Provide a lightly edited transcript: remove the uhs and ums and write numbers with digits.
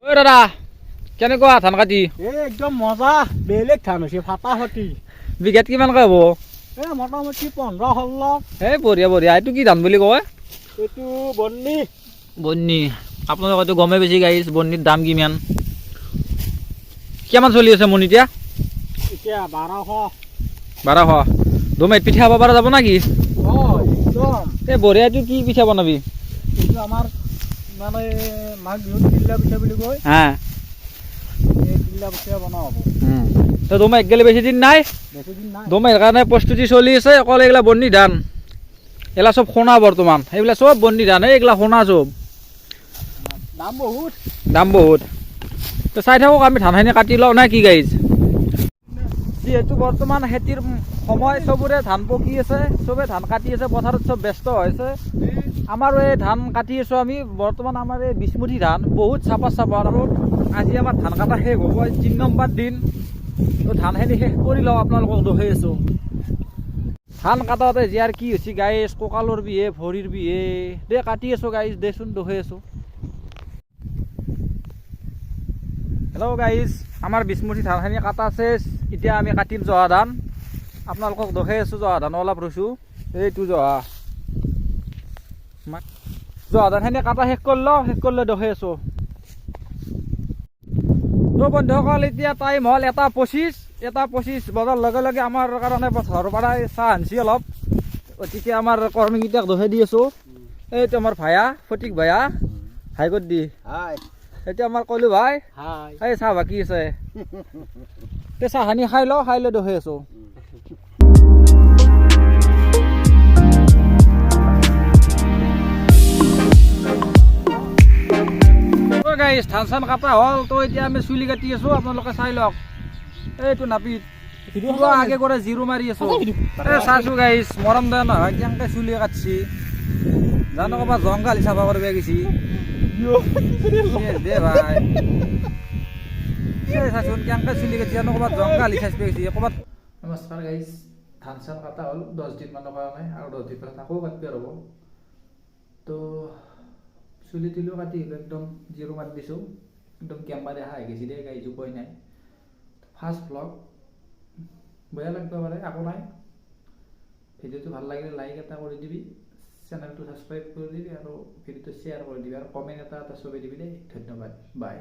ঐ দাদা কেনেকুৱা ধান কাটি একদম মজা বেলেগ ধান হৈছে ফাটাফাটি বিঘাত কিমানকৈ হ'ব মোটামুটি 15-16 এই বঢ়িয়া বঢ়িয়া এইটো কি ধান বুলি কয় এইটো বন্নি বন্নি আপোনালোকে হয়তো গমেই বেছি গাইছ বন্নিৰ দাম কিমান কিমান চলি আছে মোন এতিয়া এতিয়া 1200 দমে পিঠা খাব পৰা যাব নেকি একদম এই বঢ়িয়া এইটো কি পিঠা বনাবি এইটো আমাৰ মানে মাঘ বিহুত তিল্লা পিঠা বুলি কয় হা এই তিল্লা পিঠা বনোৱা হ'ব তো দমে এক গেলে বেছি দিন নাই বেছিদিন নাই দমে কাৰণে প্ৰস্তুতি চলি আছে অকল এইগিলা বন্নি ধান এইগিলা চব সোণা বৰ্তমান সেইবিলাক চব বন্নি ধান এইগিলা সোণা চব দাম বহুত তো চাই থাকক আমি ধানখিনি কাটি লওঁ নে কি গাইজ যিহেতু বৰ্তমান খেতিৰ সময় চবৰে ধান পকি আছে চবে ধান কাটি আছে পথাৰত চব ব্যস্ত হৈছে আমাৰো এই ধান কাটি আছোঁ আমি বৰ্তমান আমাৰ এই বিছমুঠি ধান বহুত চাপা আৰু আজি আমাৰ ধান কাটা শেষ হ'ব 3 নম্বৰ দিন তো ধানখিনি শেষ কৰি লওঁ আপোনালোকক দেখুৱাই আছোঁ ধান কাটাতে জীয়াৰ কি হৈছে গাইজ কঁকালৰ বিহে ভৰিৰ বিহে দে কাটি আছোঁ গাইজ দেচোন দেখুৱাই আছোঁ হেল্ল' গাইজ আমাৰ বিছমুঠি ধানখিনি কাটা চেছ এতিয়া আমি কাটিম জহা ধান আপোনালোকক দেখুৱাই আছোঁ জহা ধান অলপ ৰৈছোঁ এইটো জহা ধানখিনি কাটা শেষ কৰিলে দেখুৱাই আছোঁ তো বন্ধুসকল এতিয়া টাইম হ'ল 1:25 বজাৰ লগে লগে আমাৰ কাৰণে পথাৰৰ পৰাই চাহ আনিছে অলপ গতিকে আমাৰ কৰ্মীকেইটাক দেখুৱাই দি আছোঁ এইটো আমাৰ ভায়া ফটিক ভায়া হাই কৰি দি এইটো আমাৰ কলো ভাই এই চাহ বাকী আছে তে চাহখিনি খাই লৈ দেখুৱাই আছোঁ গাইছ ধান চান কাটা হ'ল তো এতিয়া আমি চুলি কাটি আছোঁ আপোনালোকে চাই লওক এইটো নাপিত আগে কৰে জিৰো মাৰি আছোঁ চাইছোঁ গাইছ মৰম দে নহয় কেনেকৈ চুলি কাটছি জানো ক'ৰবাত জংঘালি চাফা কৰিব গৈছি দে ভাই চাচোন কেনেকৈ চুলি কাটছি জানো ক'ৰবাত জংঘালি চাইজ গৈছি ক'ৰবাত নমস্কাৰ গাইছ ধান চান কাটা হ'ল 10 দিন মানৰ কাৰণে আৰু 10 দিন পিছত আকৌ কাটিব ৰ'ব তো চুলি তুলিও কাটি একদম জিৰো মাৰি দিছোঁ একদম কেম্বাৰে হাই গৈছে দে গাইজ উপায় নাই ফাৰ্ষ্ট ব্লগ বেয়া লাগিব পাৰে একো নাই ভিডিঅ'টো ভাল লাগিলে লাইক এটা কৰি দিবি চেনেলটো ছাবস্ক্ৰাইব কৰি দিবি আৰু ভিডিঅ'টো শ্বেয়াৰ কৰি দিবি আৰু কমেণ্ট এটা চবেই দিবি দেই ধন্যবাদ বাই